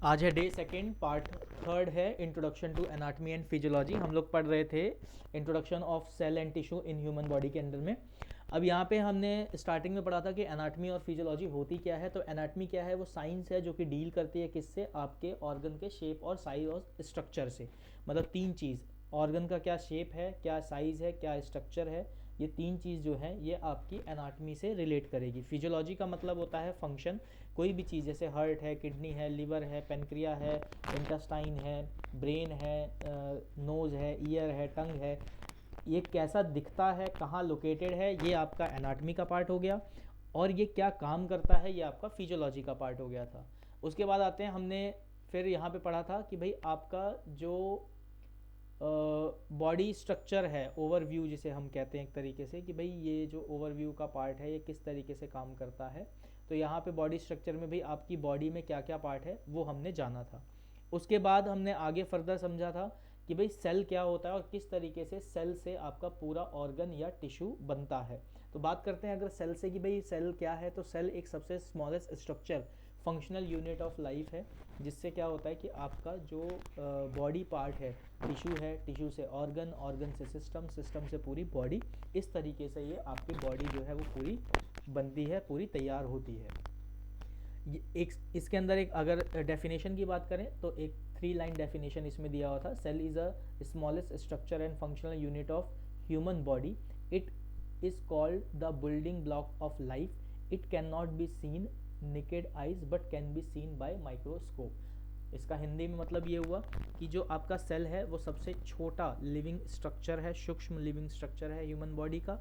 आज है day second, part third है introduction to anatomy and physiology. हम लोग पढ़ रहे थे introduction of cell and tissue in human body के अंदर में। अब यहाँ पे हमने स्टार्टिंग में पढ़ा था कि एनाटमी और फिजियोलॉजी होती क्या है। तो एनाटमी क्या है, वो साइंस है जो कि डील करती है किससे, आपके ऑर्गन के शेप और साइज और स्ट्रक्चर से। मतलब तीन चीज़, ऑर्गन का क्या शेप है, क्या साइज़ है, क्या स्ट्रक्चर है, ये तीन चीज़ जो है ये आपकी एनाटमी से रिलेट करेगी। फिजियोलॉजी का मतलब होता है फंक्शन, कोई भी चीज़ जैसे हार्ट है, किडनी है, लिवर है, पेनक्रिया है, इंटेस्टाइन है, ब्रेन है, नोज़ है, ईयर है, टंग है, ये कैसा दिखता है, कहाँ लोकेटेड है, ये आपका एनाटमी का पार्ट हो गया। और ये क्या काम करता है, ये आपका फिजियोलॉजी का पार्ट हो गया था। उसके बाद आते हैं, हमने फिर यहाँ पे पढ़ा था कि भाई आपका जो बॉडी स्ट्रक्चर है, ओवरव्यू जिसे हम कहते हैं एक तरीके से, कि भाई ये जो ओवरव्यू का पार्ट है ये किस तरीके से काम करता है। तो यहाँ पे बॉडी स्ट्रक्चर में भाई आपकी बॉडी में क्या क्या पार्ट है वो हमने जाना था। उसके बाद हमने आगे फर्दर समझा था कि भाई सेल क्या होता है और किस तरीके से सेल से आपका पूरा ऑर्गन या टिश्यू बनता है। तो बात करते हैं अगर सेल से कि भाई सेल क्या है। तो सेल एक सबसे smallest structure, functional unit of life है, जिससे क्या होता है कि आपका जो बॉडी पार्ट है, टिश्यू है, टिश्यू से ऑर्गन, ऑर्गन से सिस्टम, सिस्टम से पूरी बॉडी, इस तरीके से ये आपकी बॉडी जो है वो पूरी बनती है, पूरी तैयार होती है। एक इसके अंदर एक अगर डेफिनेशन की बात करें तो एक 3 लाइन डेफिनेशन इसमें दिया हुआ था। Cell is a smallest structure and functional unit of human body. It is called the building block of life. It can not be seen naked eyes but can be seen by microscope. इसका हिंदी में मतलब ये हुआ कि जो आपका cell है वो सबसे छोटा लिविंग स्ट्रक्चर है, सूक्ष्म लिविंग स्ट्रक्चर है ह्यूमन बॉडी का।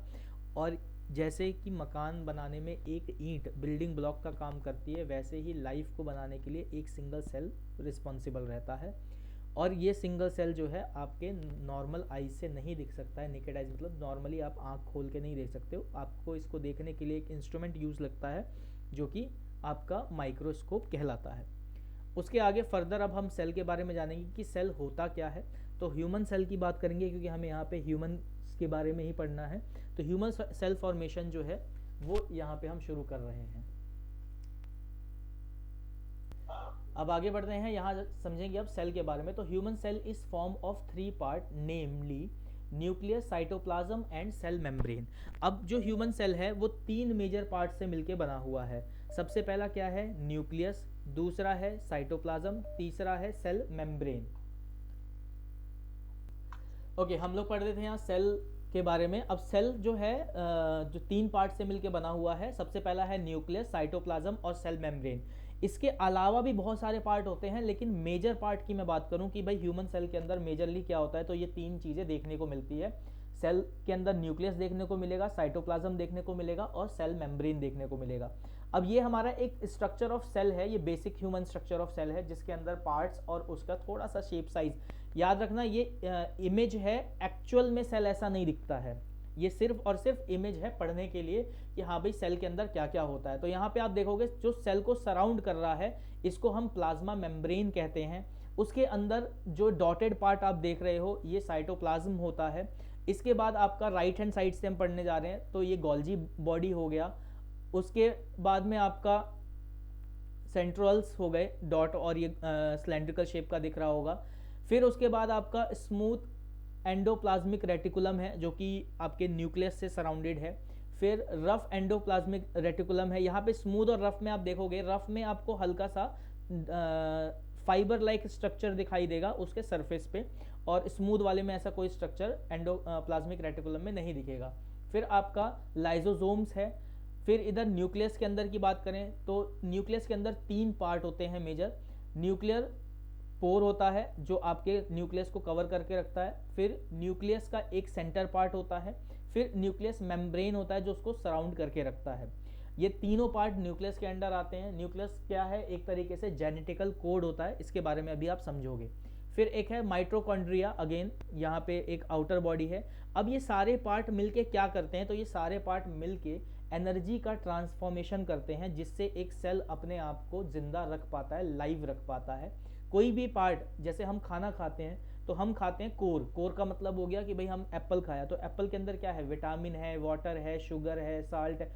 और जैसे कि मकान बनाने में एक ईंट बिल्डिंग ब्लॉक का काम करती है, वैसे ही लाइफ को बनाने के लिए एक सिंगल सेल रिस्पॉन्सिबल रहता है। और ये सिंगल सेल जो है आपके नॉर्मल आइज से नहीं दिख सकता है। नेकेड आइज मतलब नॉर्मली आप आँख खोल के नहीं देख सकते हो, आपको इसको देखने के लिए एक इंस्ट्रूमेंट यूज़ लगता है जो कि आपका माइक्रोस्कोप कहलाता है। उसके आगे फर्दर अब हम सेल के बारे में जानेंगे कि सेल होता क्या है। तो ह्यूमन सेल की बात करेंगे क्योंकि हमें यहाँ पे ह्यूमन के बारे में ही पढ़ना है। तो ह्यूमन सेल फॉर्मेशन जो है वो यहाँ पे हम शुरू कर रहे हैं। अब आगे बढ़ते हैं, यहाँ समझेंगे अब सेल के बारे में। तो human cell is form of 3 part, namely nucleus, cytoplasm and cell membrane. अब जो ह्यूमन सेल है वो 3 मेजर पार्ट से मिलकर बना हुआ है। सबसे पहला क्या है, न्यूक्लियस, दूसरा है साइटोप्लाज्म, तीसरा है सेल मेम्ब्रेन। ओके, हम लोग पढ़ रहे थे यहाँ सेल के बारे में। अब सेल जो है जो 3 पार्ट से मिलकर बना हुआ है, सबसे पहला है न्यूक्लियस, साइटोप्लाज्म और सेल मेम्ब्रेन। इसके अलावा भी बहुत सारे पार्ट होते हैं, लेकिन मेजर पार्ट की मैं बात करूं कि भाई ह्यूमन सेल के अंदर मेजरली क्या होता है, तो ये 3 चीज़ें देखने को मिलती है। सेल के अंदर न्यूक्लियस देखने को मिलेगा, साइटोप्लाज्म देखने को मिलेगा और सेल मेम्ब्रेन देखने को मिलेगा। अब ये हमारा एक स्ट्रक्चर ऑफ सेल है, ये basic human structure of cell है, जिसके अंदर पार्ट्स और उसका थोड़ा सा शेप साइज। याद रखना ये इमेज है, एक्चुअल में सेल ऐसा नहीं दिखता है, ये सिर्फ और सिर्फ इमेज है पढ़ने के लिए कि हाँ भाई सेल के अंदर क्या क्या होता है। तो यहाँ पे आप देखोगे जो सेल को सराउंड कर रहा है इसको हम प्लाज्मा मेम्ब्रेन कहते हैं। उसके अंदर जो डॉटेड पार्ट आप देख रहे हो ये साइटोप्लाज्म होता है। इसके बाद आपका राइट हैंड साइड से हम पढ़ने जा रहे हैं तो ये गोल्जी बॉडी हो गया। उसके बाद में आपका सेंट्रल्स हो गए डॉट, और ये सिलेंड्रिकल शेप का दिख रहा होगा। फिर उसके बाद आपका स्मूथ एंडोप्लाज्मिक रेटिकुलम है जो कि आपके न्यूक्लियस से सराउंडेड है। फिर रफ एंडोप्लाज्मिक रेटिकुलम है। यहाँ पे स्मूथ और रफ में आप देखोगे, रफ में आपको हल्का सा फाइबर लाइक स्ट्रक्चर दिखाई देगा उसके सरफेस पे, और स्मूथ वाले में ऐसा कोई स्ट्रक्चर एंडोप्लाज्मिक रेटिकुलम में नहीं दिखेगा। फिर आपका लाइजोसोम्स है। फिर इधर न्यूक्लियस के अंदर की बात करें तो न्यूक्लियस के अंदर 3 पार्ट होते हैं मेजर। न्यूक्लियर पोर होता है जो आपके न्यूक्लियस को कवर करके रखता है। फिर न्यूक्लियस का एक सेंटर पार्ट होता है। फिर न्यूक्लियस मेम्ब्रेन होता है जो उसको सराउंड करके रखता है। ये तीनों पार्ट न्यूक्लियस के अंडर आते हैं। न्यूक्लियस क्या है, एक तरीके से जेनेटिकल कोड होता है, इसके बारे में अभी आप समझोगे। फिर एक है माइटोकॉन्ड्रिया, अगेन यहाँ पे एक आउटर बॉडी है। अब ये सारे पार्ट मिलके क्या करते हैं, तो ये सारे पार्ट मिलके एनर्जी का ट्रांसफॉर्मेशन करते हैं, जिससे एक सेल अपने आप को जिंदा रख पाता है, लाइव रख पाता है। कोई भी पार्ट, जैसे हम खाना खाते हैं तो हम खाते हैं कोर। कोर का मतलब हो गया कि भाई हम एप्पल खाया तो एप्पल के अंदर क्या है, विटामिन है, वाटर है, शुगर है, साल्ट है।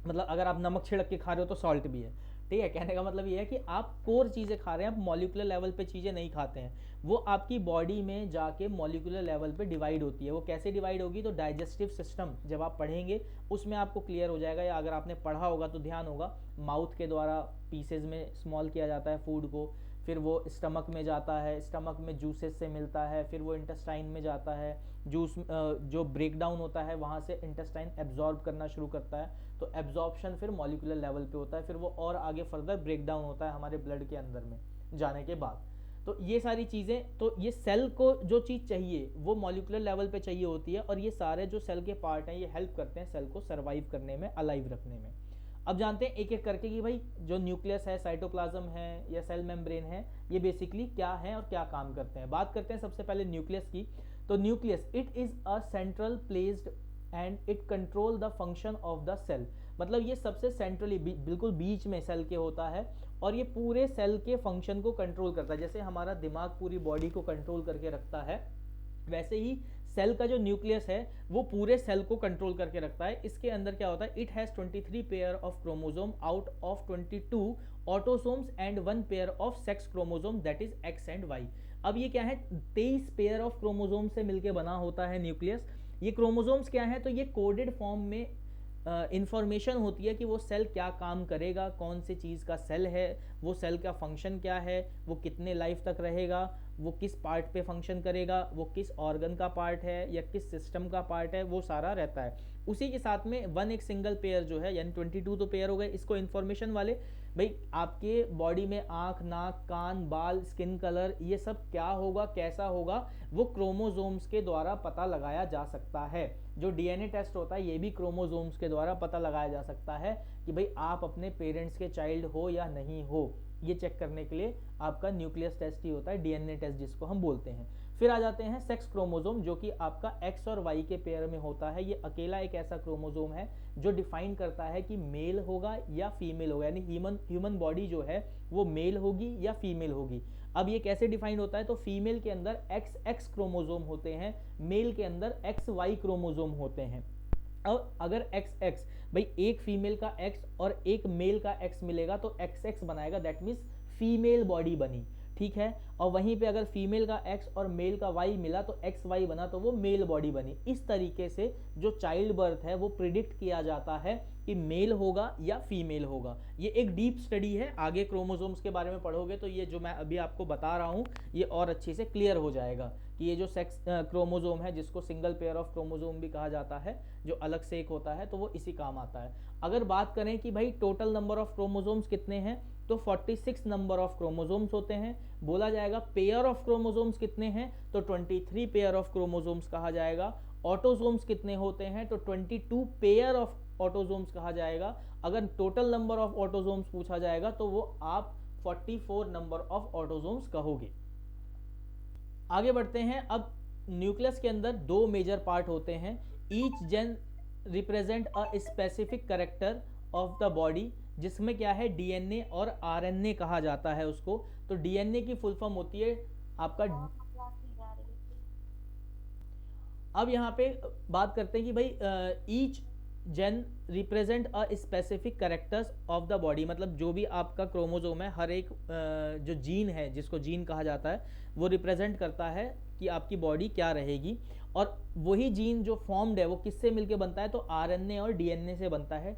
मतलब अगर आप नमक छिड़क के खा रहे हो तो सॉल्ट भी है। ठीक है, कहने का मतलब ये है कि आप कोर चीज़ें खा रहे हैं, आप मॉलिक्यूलर लेवल पे चीज़ें नहीं खाते हैं, वो आपकी बॉडी में जाके मॉलिक्यूलर लेवल पे डिवाइड होती है। वो कैसे डिवाइड होगी, तो डाइजेस्टिव सिस्टम जब आप पढ़ेंगे उसमें आपको क्लियर हो जाएगा, या अगर आपने पढ़ा होगा तो ध्यान होगा, माउथ के द्वारा पीसेज में स्मॉल किया जाता है फूड को, फिर वो स्टमक में जाता है, स्टमक में जूसेस से मिलता है, फिर वो इंटेस्टाइन में जाता है, जूस जो ब्रेक डाउन होता है वहाँ से इंटेस्टाइन एब्जॉर्ब करना शुरू करता है, तो एब्जॉर्प्शन फिर मॉलिक्यूलर लेवल पे होता है, फिर वो और आगे फर्दर ब्रेक डाउन होता है हमारे ब्लड के अंदर में जाने के बाद। तो ये सारी चीज़ें, तो ये सेल को जो चीज़ चाहिए वो मॉलिक्यूलर लेवल पे चाहिए होती है, और ये सारे जो सेल के पार्ट हैं ये हेल्प करते हैं सेल को सर्वाइव करने में, अलाइव रखने में। अब जानते हैं एक एक करके कि भाई जो न्यूक्लियस है, साइटोप्लाज्म है या सेल मेम्ब्रेन है, ये बेसिकली क्या है और क्या काम करते हैं। बात करते हैं सबसे पहले न्यूक्लियस की। तो nucleus it is a central placed and it control the function of the cell. मतलब ये सबसे सेंट्रली बिल्कुल बीच में सेल के होता है, और ये पूरे सेल के फंक्शन को कंट्रोल करता है। जैसे हमारा दिमाग पूरी बॉडी को कंट्रोल करके रखता है, वैसे ही सेल का जो न्यूक्लियस है वो पूरे सेल को कंट्रोल करके रखता है। इसके अंदर क्या होता है, it has 23 pair of chromosome out of 22 autosomes and 1 pair of sex chromosome, that is X and Y. अब ये क्या है, 23 पेयर ऑफ क्रोमोसोम से मिलकर बना होता है न्यूक्लियस। ये क्रोमोसोम्स क्या है, तो ये कोडेड फॉर्म में इंफॉर्मेशन होती है कि वो सेल क्या काम करेगा, कौन सी चीज़ का सेल है, वो सेल का फंक्शन क्या है, वो कितने लाइफ तक रहेगा, वो किस पार्ट पे फंक्शन करेगा, वो किस ऑर्गन का पार्ट है या किस सिस्टम का पार्ट है, वो सारा रहता है। उसी के साथ में वन एक सिंगल पेयर जो है, यानी 22 तो पेयर हो गए। इसको इन्फॉर्मेशन वाले, भाई आपके बॉडी में आँख, नाक, कान, बाल, स्किन कलर, ये सब क्या होगा, कैसा होगा, वो क्रोमोसोम्स के द्वारा पता लगाया जा सकता है। जो डीएनए टेस्ट होता है ये भी क्रोमोसोम्स के द्वारा पता लगाया जा सकता है कि भाई आप अपने पेरेंट्स के चाइल्ड हो या नहीं हो। ये चेक करने के लिए आपका न्यूक्लियस टेस्ट ही होता है, डीएनए टेस्ट जिसको हम बोलते हैं। फिर आ जाते हैं सेक्स क्रोमोसोम, जो कि आपका एक्स और वाई के पेयर में होता है। ये अकेला एक ऐसा क्रोमोसोम है जो डिफाइन करता है कि मेल होगा या फीमेल होगा, यानी ह्यूमन बॉडी जो है वो मेल होगी या फीमेल होगी। अब ये कैसे डिफाइन होता है, तो फीमेल के अंदर एक्स एक्स क्रोमोसोम होते हैं, मेल के अंदर एक्स वाई क्रोमोसोम होते हैं। अब अगर एक्स एक्स, भाई एक फीमेल का एक्स और एक मेल का एक्स मिलेगा तो एक्स एक्स बनाएगा, दैट मीन्स फीमेल बॉडी बनी, ठीक है। और वहीं पे अगर फीमेल का एक्स और मेल का वाई मिला तो एक्स वाई बना, तो वो मेल बॉडी बनी। इस तरीके से जो चाइल्ड बर्थ है वो प्रिडिक्ट किया जाता है कि मेल होगा या फीमेल होगा। ये एक डीप स्टडी है, आगे क्रोमोसोम्स के बारे में पढ़ोगे तो ये जो मैं अभी आपको बता रहा हूँ ये और अच्छे से क्लियर हो जाएगा कि ये जो सेक्स क्रोमोसोम है, जिसको सिंगल पेयर ऑफ क्रोमोसोम भी कहा जाता है, जो अलग से एक होता है, तो वो इसी काम आता है। अगर बात करें कि भाई टोटल नंबर ऑफ क्रोमोसोम्स कितने हैं, तो 46 नंबर ऑफ क्रोमोसोम्स होते हैं। बोला जाएगा पेयर ऑफ क्रोमोसोम्स कितने हैं, तो 23 पेयर ऑफ क्रोमोसोम्स कहा जाएगा। ऑटोसोम्स कितने होते हैं, तो 22 पेयर ऑफ ऑटोसोम्स कहा जाएगा। अगर टोटल नंबर ऑफ ऑटोसोम्स पूछा जाएगा तो वो आप 44 नंबर ऑफ ऑटोसोम्स कहोगे। आगे बढ़ते हैं। अब न्यूक्लियस के अंदर दो मेजर पार्ट होते हैं। Each gene represent a specific character of the body, जिसमें क्या है डीएनए और आरएनए कहा जाता है उसको। तो डीएनए की फुल फॉर्म होती है आपका, अब यहाँ पे बात करते हैं कि भाई each gene represent a specific characters of the body, मतलब जो भी आपका क्रोमोसोम है, हर एक जो जीन है, जिसको जीन कहा जाता है, वो रिप्रेजेंट करता है कि आपकी बॉडी क्या रहेगी। और वही जीन जो फॉर्म्ड है वो किससे मिलके बनता है, तो आरएनए और डीएनए से बनता है।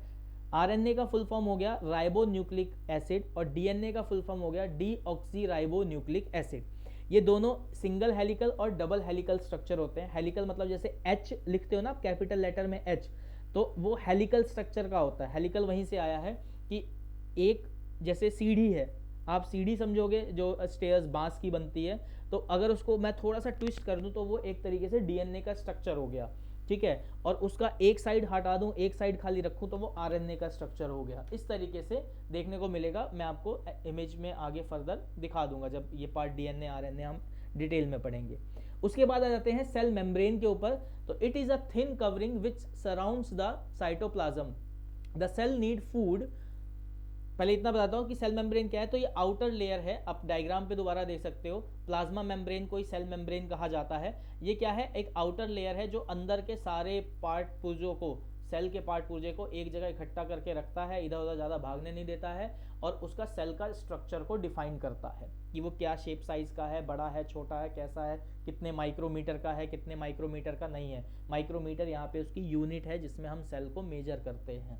आरएनए का फुल फॉर्म हो गया राइबो न्यूक्लिक एसिड, और डीएनए का फुल फॉर्म हो गया डीऑक्सी राइबो न्यूक्लिक एसिड। ये दोनों सिंगल हेलिकल और डबल हेलिकल स्ट्रक्चर होते हैं। हेलिकल मतलब जैसे एच लिखते हो ना आप कैपिटल लेटर में एच, तो वो हेलिकल स्ट्रक्चर का होता है। हेलिकल वहीं से आया है कि एक जैसे सीढ़ी है, आप सीढ़ी समझोगे जो स्टेयर्स बांस की बनती है, तो अगर उसको मैं थोड़ा सा ट्विस्ट कर दूं तो वो एक तरीके से डीएनए का स्ट्रक्चर हो गया, ठीक है। और उसका एक साइड हटा दूं, एक साइड खाली रखूं, तो वो आरएनए का स्ट्रक्चर हो गया। इस तरीके से देखने को मिलेगा। मैं आपको इमेज में आगे फर्दर दिखा दूंगा जब ये पार्ट डीएनए आरएनए हम डिटेल में पढ़ेंगे। उसके बाद आ जाते हैं सेल मेम्ब्रेन के ऊपर। तो it is a thin covering which surrounds the cytoplasm. The cell need food. पहले इतना बताता हूँ कि सेल मेम्ब्रेन क्या है। तो ये आउटर लेयर है, आप डायग्राम पे दोबारा देख सकते हो। प्लाज्मा मेम्ब्रेन को ही सेल मेम्ब्रेन कहा जाता है। ये क्या है, एक आउटर लेयर है जो अंदर के सारे पार्ट पुर्जों को, सेल के पार्ट पुर्जे को एक जगह इकट्ठा करके रखता है, इधर उधर ज़्यादा भागने नहीं देता है, और उसका सेल का स्ट्रक्चर को डिफाइन करता है कि वो क्या शेप साइज का है, बड़ा है, छोटा है, कैसा है, कितने माइक्रोमीटर का है, कितने माइक्रोमीटर का नहीं है। माइक्रोमीटर यहाँ पे उसकी यूनिट है जिसमें हम सेल को मेजर करते हैं।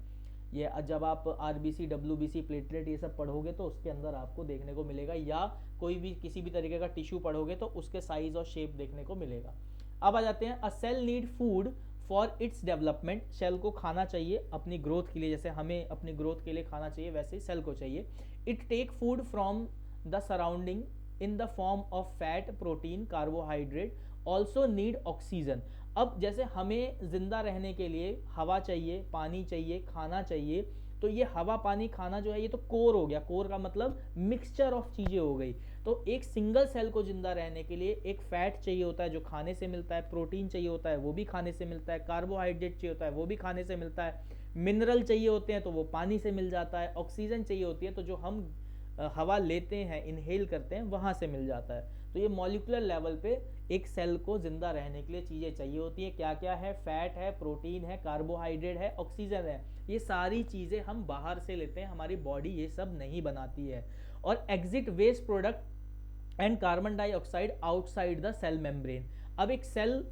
ये जब आप आरबीसी, डब्ल्यूबीसी, प्लेटलेट ये सब पढ़ोगे तो उसके अंदर आपको देखने को मिलेगा, या कोई भी किसी भी तरीके का टिश्यू पढ़ोगे तो उसके साइज और शेप देखने को मिलेगा। अब आ जाते हैं, a cell need food for its development. Cell को खाना चाहिए अपनी ग्रोथ के लिए, जैसे हमें अपनी ग्रोथ के लिए खाना चाहिए वैसे ही सेल को चाहिए। It take food from the surrounding in the form of fat, protein, carbohydrate, also need oxygen. अब जैसे हमें जिंदा रहने के लिए हवा चाहिए, पानी चाहिए, खाना चाहिए, तो ये हवा, पानी, खाना जो है ये तो कोर हो गया। कोर का मतलब मिक्सचर ऑफ चीजें हो गई। तो एक सिंगल सेल को जिंदा रहने के लिए एक फैट चाहिए होता है जो खाने से मिलता है, प्रोटीन चाहिए होता है वो भी खाने से मिलता है, कार्बोहाइड्रेट चाहिए होता है वो भी खाने से मिलता है, मिनरल चाहिए होते हैं तो वो पानी से मिल जाता है, ऑक्सीजन चाहिए होती है तो जो हम हवा लेते हैं, इनहेल करते हैं, वहां से मिल जाता है। तो ये मॉलिक्यूलर लेवल पे एक सेल को जिंदा रहने के लिए चीजें चाहिए होती है। क्या क्या है? फैट है, प्रोटीन है, कार्बोहाइड्रेट है, ऑक्सीजन है। ये सारी चीजें हम बाहर से लेते हैं, हमारी बॉडी ये सब नहीं बनाती है। और exit waste product and carbon dioxide outside the cell membrane. अब एक सेल,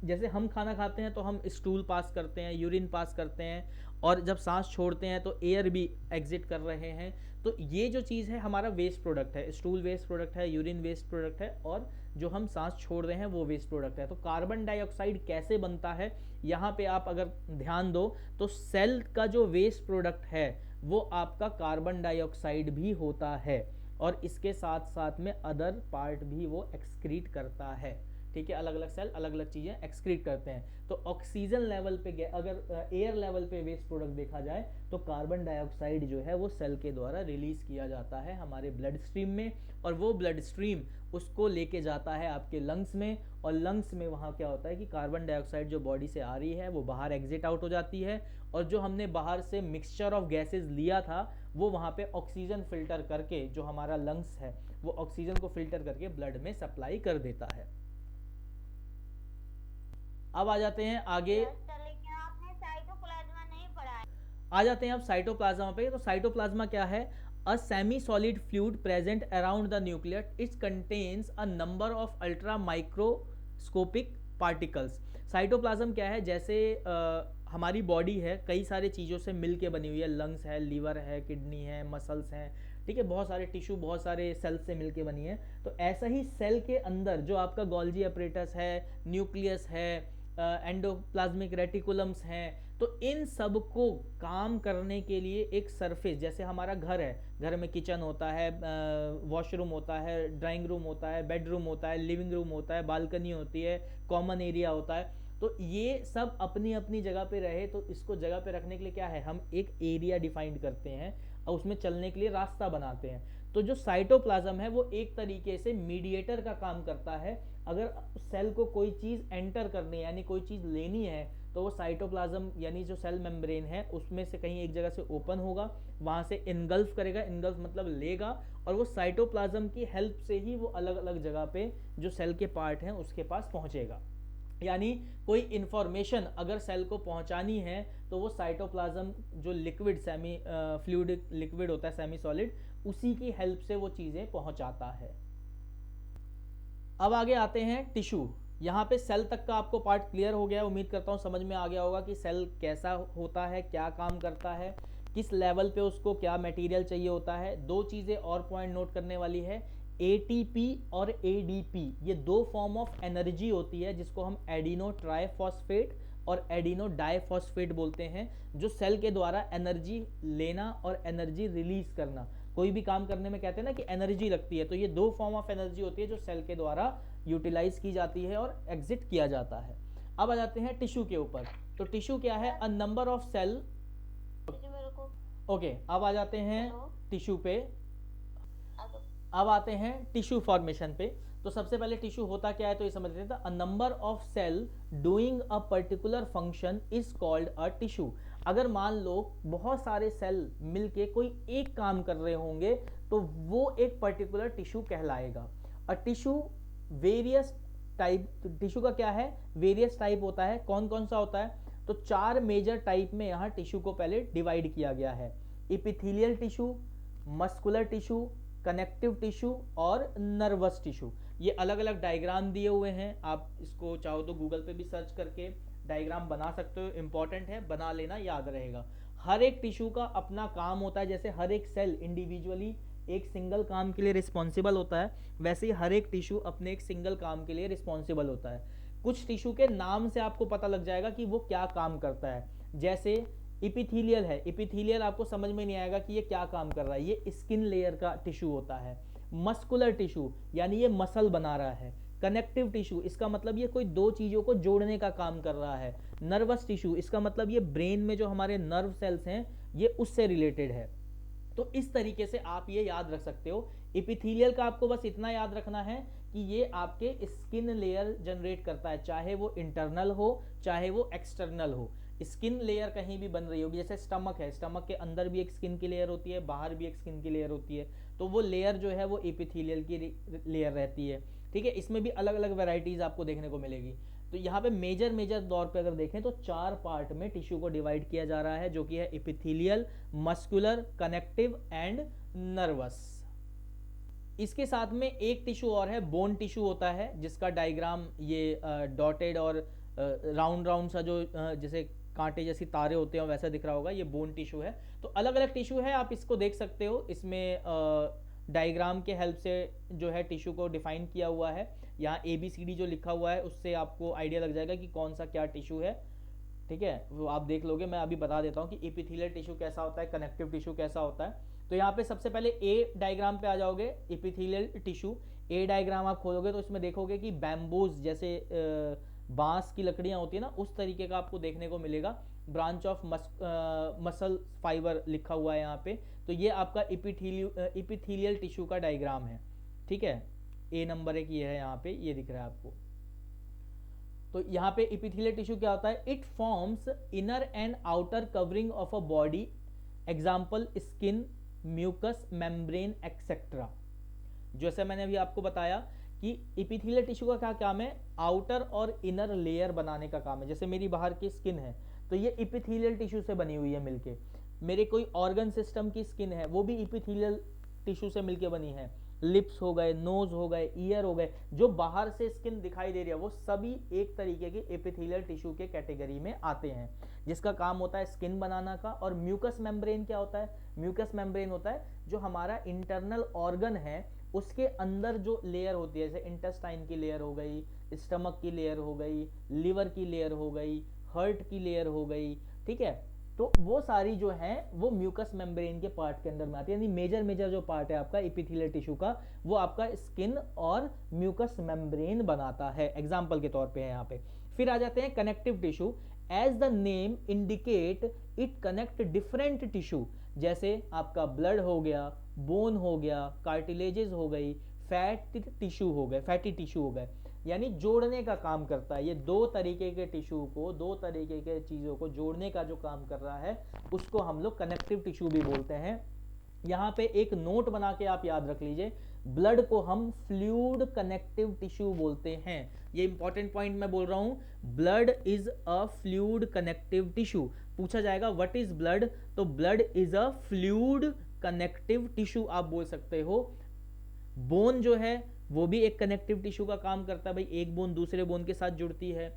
जैसे हम खाना खाते हैं तो हम स्टूल पास करते हैं, यूरिन पास करते हैं, और जब सांस छोड़ते हैं तो एयर भी एग्जिट कर रहे हैं। तो ये जो चीज़ है हमारा वेस्ट प्रोडक्ट है, स्टूल वेस्ट प्रोडक्ट है, यूरिन वेस्ट प्रोडक्ट है, और जो हम सांस छोड़ रहे हैं वो वेस्ट प्रोडक्ट है। तो कार्बन डाइऑक्साइड कैसे बनता है, यहाँ पे आप अगर ध्यान दो तो सेल का जो वेस्ट प्रोडक्ट है वो आपका कार्बन डाइऑक्साइड भी होता है, और इसके साथ साथ में अदर पार्ट भी वो एक्सक्रीट करता है। ठीक है, अलग अलग सेल अलग अलग चीजें एक्सक्रीट करते हैं। तो ऑक्सीजन लेवल पे, अगर एयर लेवल पे वेस्ट प्रोडक्ट देखा जाए तो कार्बन डाइऑक्साइड जो है वो सेल के द्वारा रिलीज किया जाता है हमारे ब्लड स्ट्रीम में, और वो ब्लड स्ट्रीम उसको लेके जाता है आपके लंग्स में, और लंग्स में वहाँ क्या होता है कि कार्बन डाइऑक्साइड जो बॉडी से आ रही है वो बाहर एग्जिट आउट हो जाती है, और जो हमने बाहर से मिक्सचर ऑफ गैसेज लिया था वो वहाँ पे ऑक्सीजन फिल्टर करके, जो हमारा लंग्स है वो ऑक्सीजन को फिल्टर करके ब्लड में सप्लाई कर देता है। अब आ जाते हैं आगे, आपने साइटोप्लाज्मा नहीं पढ़ा है। आ जाते हैं अब साइटोप्लाज्मा पे। तो साइटोप्लाज्मा क्या है? A semi solid fluid present around the nucleus, it contains a number of ultra microscopic particles. Cytoplasm क्या है? जैसे हमारी बॉडी है कई सारे चीज़ों से मिल के बनी हुई है, लंग्स है, लीवर है, किडनी है, मसल्स हैं, ठीक है, बहुत सारे टिश्यू, बहुत सारे सेल्स से मिलके बनी है। तो ऐसा ही सेल के अंदर जो आपका गोल्जी अपरेटस है, न्यूक्लियस है, एंडोप्लाज्मिक रेटिकुलम्स हैं, तो इन सब को काम करने के लिए एक सरफेस, जैसे हमारा घर है, घर में किचन होता है, वॉशरूम होता है, ड्राइंग रूम होता है, बेडरूम होता है, लिविंग रूम होता है, बालकनी होती है, कॉमन एरिया होता है, तो ये सब अपनी अपनी जगह पे रहे, तो इसको जगह पे रखने के लिए क्या है, हम एक एरिया डिफाइंड करते हैं और उसमें चलने के लिए रास्ता बनाते हैं। तो जो साइटोप्लाज्म है वो एक तरीके से मीडिएटर का काम करता है। अगर सेल को कोई चीज़ एंटर करनी है, यानी कोई चीज़ लेनी है, तो वो साइटोप्लाज्म यानी जो सेल मेम्ब्रेन है उसमें से कहीं एक जगह से ओपन होगा, वहाँ से इनगल्फ करेगा, इनगल्फ मतलब लेगा, और वो साइटोप्लाज्म की हेल्प से ही वो अलग अलग जगह पे जो सेल के पार्ट हैं उसके पास पहुँचेगा। यानी कोई इंफॉर्मेशन अगर सेल को पहुंचानी है तो वो साइटोप्लाज्म जो लिक्विड, सेमी फ्लूइडिक लिक्विड होता है, सेमी सॉलिड, उसी की हेल्प से वो चीज़ें पहुंचाता है। अब आगे आते हैं टिश्यू। यहाँ पे सेल तक का आपको पार्ट क्लियर हो गया, उम्मीद करता हूँ समझ में आ गया होगा कि सेल कैसा होता है, क्या काम करता है, किस लेवल पे उसको क्या मटेरियल चाहिए होता है। दो चीज़ें और पॉइंट नोट करने वाली है, एटीपी और एडीपी, ये दो फॉर्म ऑफ एनर्जी होती है जिसको हम एडिनो ट्राइफॉस्फेट और एडिनो डाइफॉस्फेट बोलते हैं, जो सेल के द्वारा एनर्जी लेना और एनर्जी रिलीज करना, कोई भी काम करने में कहते हैं ना कि एनर्जी लगती है, तो ये दो फॉर्म ऑफ एनर्जी होती है जो सेल के द्वारा यूटिलाइज की जाती है और एग्जिट किया जाता है। अब आ जाते हैं टिश्यू के ऊपर। तो टिश्यू क्या है? A number of cell. Okay, अब आ जाते हैं टिश्यू पे, अब आते हैं टिश्यू फॉर्मेशन पे। तो सबसे पहले टिश्यू होता क्या है तो ये समझ लेते हैं। A number of cell doing a particular function is called a tissue. अगर मान लो बहुत सारे सेल मिलके कोई एक काम कर रहे होंगे तो वो एक पर्टिकुलर टिश्यू कहलाएगा। A tissue various type, tissue का क्या है? वेरियस टाइप होता है। कौन कौन सा होता है? तो 4 मेजर टाइप में यहाँ टिश्यू को पहले डिवाइड किया गया है, epithelial tissue, muscular tissue, connective tissue और नर्वस टिश्यू। ये अलग अलग डायग्राम दिए हुए हैं, आप इसको चाहो तो गूगल पे भी सर्च करके डायग्राम बना सकते हो, इंपॉर्टेंट है, बना लेना, याद रहेगा। हर एक टिश्यू का अपना काम होता है, जैसे हर एक सेल इंडिविजुअली एक सिंगल काम के लिए रिस्पॉन्सिबल होता है, वैसे ही हर एक टिश्यू अपने एक सिंगल काम के लिए रिस्पॉन्सिबल होता है। कुछ टिश्यू के नाम से आपको पता लग जाएगा कि वो क्या काम करता है। जैसे इपिथेलियल है, इपिथेलियल आपको समझ में नहीं आएगा कि ये क्या काम कर रहा है, ये स्किन लेयर का टिश्यू होता है। मस्कुलर टिश्यू यानी ये मसल बना रहा है। कनेक्टिव टिश्यू इसका मतलब ये कोई दो चीजों को जोड़ने का काम कर रहा है। नर्वस टिश्यू इसका मतलब ये ब्रेन में जो हमारे नर्व सेल्स हैं ये उससे रिलेटेड है। तो इस तरीके से आप ये याद रख सकते हो। इपिथेलियल का आपको बस इतना याद रखना है कि ये आपके स्किन लेयर जनरेट करता है, चाहे वो इंटरनल हो चाहे वो एक्सटर्नल हो। स्किन लेयर कहीं भी बन रही होगी, जैसे स्टमक है, स्टमक के अंदर भी एक स्किन की लेयर होती है, बाहर भी एक स्किन की लेयर होती है, तो वो लेयर जो है वो इपिथेलियल की लेयर रहती है। ठीक है, इसमें भी अलग अलग वेराइटीज आपको देखने को मिलेगी। तो यहाँ पे मेजर तौर पे अगर देखें तो 4 पार्ट में टिश्यू को डिवाइड किया जा रहा है, जो कि है epithelial, muscular, connective and nervous. इसके साथ में एक टिश्यू और है, बोन टिश्यू होता है, जिसका डायग्राम ये डॉटेड और राउंड राउंड सा जो जैसे कांटे जैसी तारे होते हैं वैसा दिख रहा होगा, ये बोन टिश्यू है। तो अलग अलग टिश्यू है, आप इसको देख सकते हो। इसमें डायग्राम के हेल्प से जो है टिश्यू को डिफाइन किया हुआ है। यहाँ ABCD जो लिखा हुआ है उससे आपको आइडिया लग जाएगा कि कौन सा क्या टिश्यू है। ठीक है, वो आप देख लोगे। मैं अभी बता देता हूँ कि इपिथेलियल टिश्यू कैसा होता है, कनेक्टिव टिश्यू कैसा होता है। तो यहाँ पे सबसे पहले ए डायग्राम पे आ जाओगे, इपिथेलियल टिश्यू। ए डायग्राम आप खोलोगे तो इसमें देखोगे कि बैम्बूज जैसे बांस की लकड़ियां होती है ना, उस तरीके का आपको देखने को मिलेगा। ब्रांच ऑफ मसल फाइबर लिखा हुआ है यहाँ पे। तो ये आपका इपिथेलियल टिश्यू का डायग्राम है। ठीक है, ए नंबर 1 ये है, यहाँ पे ये दिख रहा है आपको। तो यहाँ पे इपिथेलियल टिश्यू क्या होता है, it forms inner and outer covering of a body, example skin, mucus, membrane etcetera. जैसे मैंने अभी आपको बताया कि इपिथेलियल टिश्यू का क्या काम है, आउटर और इनर लेयर बनाने का काम है। जैसे मेरी बाहर की स्किन है तो ये इपिथेलियल टिश्यू से बनी हुई है मिलके। मेरे कोई ऑर्गन सिस्टम की स्किन है वो भी इपिथेलियल टिश्यू से मिलके बनी है। लिप्स हो गए, नोज हो गए, ईयर हो गए, जो बाहर से स्किन दिखाई दे रही है वो सभी एक तरीके के एपिथेलियल टिश्यू के कैटेगरी में आते हैं, जिसका काम होता है स्किन बनाना का। और म्यूकस मेम्ब्रेन क्या होता है, म्यूकस मेम्ब्रेन होता है जो हमारा इंटरनल ऑर्गन है उसके अंदर जो लेयर होती है, जैसे इंटेस्टाइन की लेयर हो गई, स्टमक की लेयर हो गई, लिवर की लेयर हो गई, हार्ट की लेयर हो गई। ठीक है, तो वो सारी जो है वो म्यूकस मेम्ब्रेन के पार्ट के अंदर में आती है। यानी मेजर जो पार्ट है आपका इपिथेलियल टिश्यू का वो आपका स्किन और म्यूकस मेम्ब्रेन बनाता है, एग्जाम्पल के तौर पे है यहाँ पे। फिर आ जाते हैं connective tissue. As the name indicate it connect different tissue, जैसे आपका ब्लड हो गया, बोन हो गया, कार्टिलेजेस हो गई, फैटी टिश्यू हो गए, यानी जोड़ने का काम करता है। ये दो तरीके के टिश्यू को, दो तरीके के चीजों को जोड़ने का जो काम कर रहा है उसको हम लोग कनेक्टिव टिश्यू भी बोलते हैं। यहाँ पे एक नोट बना के आप याद रख लीजिए, ब्लड को हम फ्लूइड कनेक्टिव टिश्यू बोलते हैं। ये इंपॉर्टेंट पॉइंट मैं बोल रहा हूं, blood is a fluid connective tissue. पूछा जाएगा व्हाट इज ब्लड, तो blood is a fluid connective tissue आप बोल सकते हो। बोन जो है वो भी एक कनेक्टिव टिश्यू का काम करता है भाई, एक बोन दूसरे बोन के साथ जुड़ती है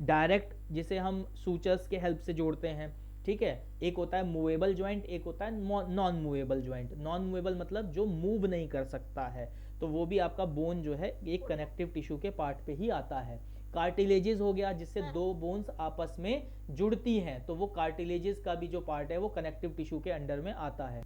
डायरेक्ट, जिसे हम सूचर्स के हेल्प से जोड़ते हैं। ठीक है, एक होता है मूवेबल ज्वाइंट, एक होता है non movable joint. Non movable मतलब जो मूव नहीं कर सकता है, तो वो भी आपका बोन जो है एक कनेक्टिव टिश्यू के पार्ट पे ही आता है। कार्टिलेजेस हो गया, जिससे दो बोन्स आपस में जुड़ती हैं, तो वो कार्टिलेजेस का भी जो पार्ट है वो कनेक्टिव टिश्यू के अंडर में आता है।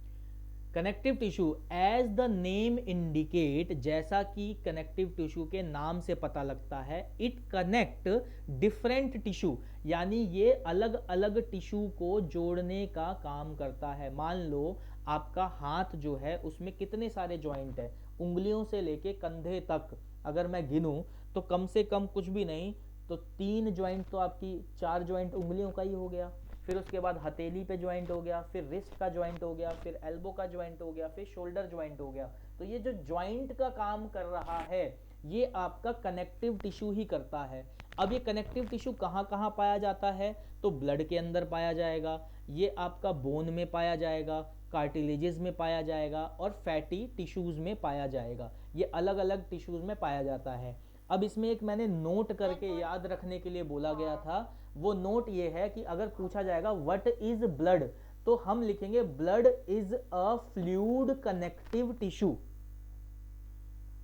Connective tissue as the name indicate, जैसा कि कनेक्टिव टिश्यू के नाम से पता लगता है, इट कनेक्ट डिफरेंट टिश्यू, यानी ये अलग अलग टिश्यू को जोड़ने का काम करता है। मान लो आपका हाथ जो है उसमें कितने सारे ज्वाइंट है, उंगलियों से लेके कंधे तक अगर मैं गिनूं तो कम से कम कुछ भी नहीं तो 3 ज्वाइंट तो आपकी, 4 ज्वाइंट उंगलियों का ही हो गया, फिर उसके बाद हथेली पे ज्वाइंट हो गया, फिर रिस्ट का ज्वाइंट हो गया, फिर एल्बो का ज्वाइंट हो गया, फिर शोल्डर ज्वाइंट हो गया। तो ये जो ज्वाइंट का काम कर रहा है ये आपका कनेक्टिव टिश्यू ही करता है। अब ये कनेक्टिव टिश्यू कहाँ कहाँ पाया जाता है, तो ब्लड के अंदर पाया जाएगा, ये आपका बोन में पाया जाएगा, कार्टिलेजेस में पाया जाएगा और फैटी टिश्यूज में पाया जाएगा। ये अलग अलग टिश्यूज में पाया जाता है। अब इसमें एक मैंने नोट करके याद रखने के लिए बोला गया था, वो नोट ये है कि अगर पूछा जाएगा व्हाट इज ब्लड, तो हम लिखेंगे blood is a fluid connective tissue.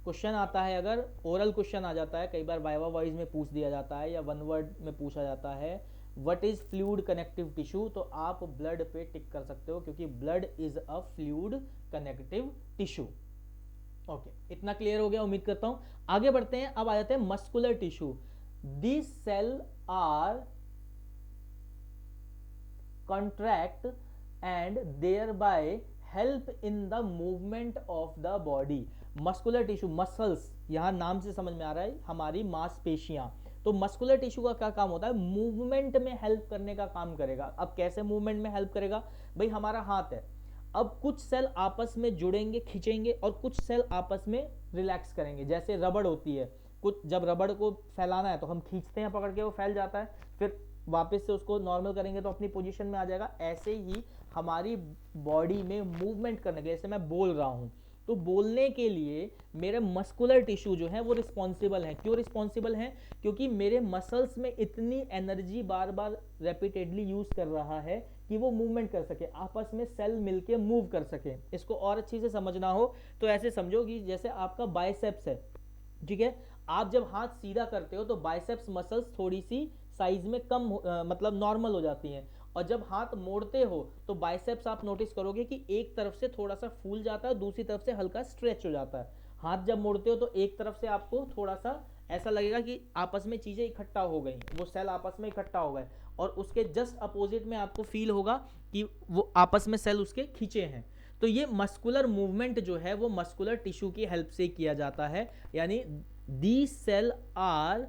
Question आता है, अगर ओरल क्वेश्चन आ जाता है, कई बार वाइवा वॉइस में पूछ दिया जाता है या वन वर्ड में पूछा जाता है what is fluid connective tissue, तो आप ब्लड पे टिक कर सकते हो क्योंकि blood is a fluid connective tissue. Okay, इतना क्लियर हो गया उम्मीद करता हूं। आगे बढ़ते हैं, अब आ जाते हैं muscular tissue. This cell are contract and thereby help in the movement of the body. Muscular tissue, muscles यहां नाम से समझ में आ रहा है, हमारी मांसपेशियां। तो मस्कुलर टिश्यू का क्या काम होता है, मूवमेंट में हेल्प करने का काम करेगा। अब कैसे मूवमेंट में हेल्प करेगा, भाई हमारा हाथ है, अब कुछ सेल आपस में जुड़ेंगे, खींचेंगे, और कुछ सेल आपस में रिलैक्स करेंगे। जैसे रबड़ होती है, कुछ जब रबड़ को फैलाना है तो हम खींचते हैं पकड़ के, वो फैल जाता है, फिर वापस से उसको नॉर्मल करेंगे तो अपनी पोजीशन में आ जाएगा। ऐसे ही हमारी बॉडी में मूवमेंट करने के लिए, जैसे मैं बोल रहा हूं तो बोलने के लिए मेरे मस्कुलर टिश्यू जो है वो रिस्पॉन्सिबल है। क्यों रिस्पॉन्सिबल है, क्योंकि मेरे मसल्स में इतनी एनर्जी बार बार रेपिटेडली यूज कर रहा है कि वो मूवमेंट कर सके, आपस में सेल मिलके मूव कर सके। इसको और अच्छी से समझना हो तो ऐसे समझो कि जैसे आपका बाइसेप्स है, ठीक है, आप जब हाथ सीधा करते हो तो बाइसेप्स मसल्स थोड़ी सी साइज में कम मतलब नॉर्मल हो जाती हैं, और जब हाथ मोड़ते हो तो बाइसेप्स आप नोटिस करोगे कि एक तरफ से थोड़ा सा फूल जाता है, दूसरी तरफ से हल्का स्ट्रेच हो जाता है। हाथ जब मोड़ते हो तो एक तरफ से आपको थोड़ा सा ऐसा लगेगा कि आपस में चीजें इकट्ठा हो गई, वो सेल आपस में इकट्ठा हो गए, और उसके जस्ट अपोजिट में आपको फील होगा कि वो आपस में सेल उसके खींचे हैं। तो ये मस्कुलर मूवमेंट जो है वो मस्कुलर टिश्यू की हेल्प से किया जाता है, यानी these cell are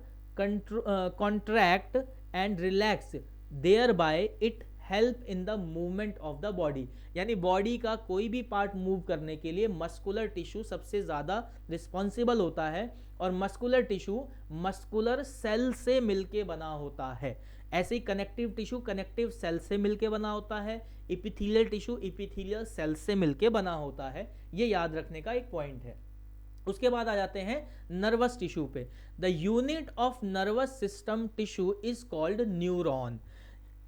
contract and relax thereby it help in the movement of the body। यानी बॉडी का कोई भी पार्ट मूव करने के लिए मस्कुलर टिश्यू सबसे ज्यादा रिस्पॉन्सिबल होता है, और मस्कुलर टिश्यू मस्कुलर सेल से मिलके बना होता है। ऐसे ही कनेक्टिव टिश्यू कनेक्टिव सेल से मिलके बना होता है, इपिथेलियल टिश्यू इपिथेलियल सेल से मिलके बना होता है। ये याद रखने का एक पॉइंट है। उसके बाद आ जाते हैं नर्वस टिश्यू पे। The unit of nervous system tissue is called neuron.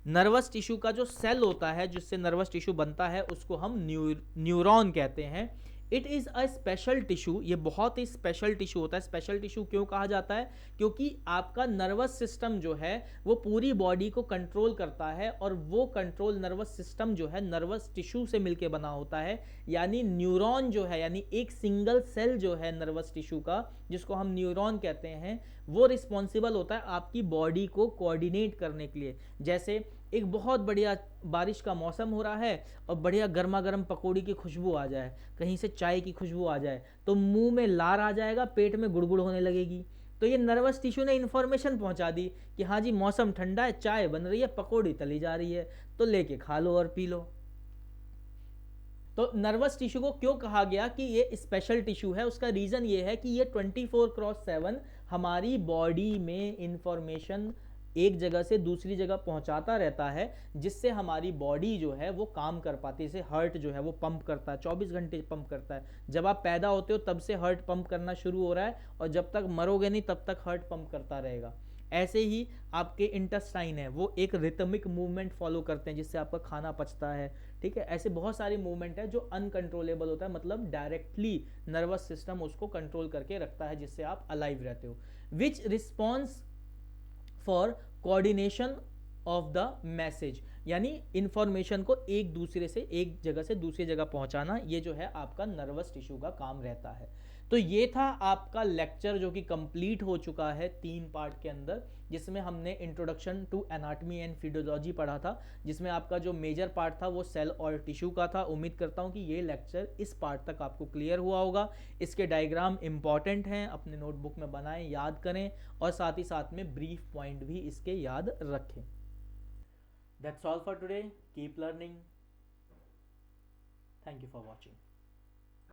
Nervous tissue का जो सेल होता है जिससे नर्वस टिश्यू बनता है उसको हम न्यूरॉन कहते हैं। It is a special tissue, ये बहुत ही स्पेशल टिश्यू होता है। स्पेशल टिश्यू क्यों कहा जाता है, क्योंकि आपका नर्वस सिस्टम जो है वो पूरी बॉडी को कंट्रोल करता है, और वो कंट्रोल नर्वस सिस्टम जो है नर्वस टिश्यू से मिलके बना होता है। यानी न्यूरॉन जो है, यानी एक सिंगल सेल जो है नर्वस टिश्यू का, जिसको हम न्यूरॉन कहते हैं, वो रिस्पॉन्सिबल होता है आपकी बॉडी को कोऑर्डिनेट करने के लिए। जैसे एक बहुत बढ़िया बारिश का मौसम हो रहा है और बढ़िया गर्मा गर्म पकौड़ी की खुशबू आ जाए, कहीं से चाय की खुशबू आ जाए, तो मुंह में लार आ जाएगा, पेट में गुड़गुड़ होने लगेगी। तो ये नर्वस टिश्यू ने इन्फॉर्मेशन पहुंचा दी कि हाँ जी मौसम ठंडा है, चाय बन रही है, पकौड़ी तली जा रही है, तो लेके खा लो और पी लो। तो नर्वस टिश्यू को क्यों कहा गया कि ये स्पेशल टिश्यू है, उसका रीजन ये है कि ये 24/7 हमारी बॉडी में इंफॉर्मेशन एक जगह से दूसरी जगह पहुंचाता रहता है, जिससे हमारी बॉडी जो है वो काम कर पाती है। जैसे हार्ट जो है वो पंप करता है, 24 घंटे पंप करता है। जब आप पैदा होते हो तब से हार्ट पंप करना शुरू हो रहा है, और जब तक मरोगे नहीं तब तक हार्ट पंप करता रहेगा। ऐसे ही आपके इंटेस्टाइन है, वो एक रिथमिक मूवमेंट फॉलो करते हैं जिससे आपका खाना पचता है, ठीक है। ऐसे बहुत सारी मूवमेंट है जो अनकंट्रोलेबल होता है, मतलब डायरेक्टली नर्वस सिस्टम उसको कंट्रोल करके रखता है, जिससे आप अलाइव रहते हो। Which response for coordination of the message, यानी इंफॉर्मेशन को एक दूसरे से, एक जगह से दूसरी जगह पहुंचाना, ये जो है आपका नर्वस टिश्यू का काम रहता है। तो ये था आपका लेक्चर जो कि कंप्लीट हो चुका है 3 पार्ट के अंदर, जिसमें हमने introduction to anatomy and physiology पढ़ा था, जिसमें आपका जो मेजर पार्ट था वो सेल और टिश्यू का था। उम्मीद करता हूं कि ये लेक्चर इस पार्ट तक आपको क्लियर हुआ होगा। इसके डायग्राम इंपॉर्टेंट हैं, अपने नोटबुक में बनाएं, याद करें, और साथ ही साथ में ब्रीफ पॉइंट भी इसके याद रखें। That's all for today. Keep learning. Thank you for watching.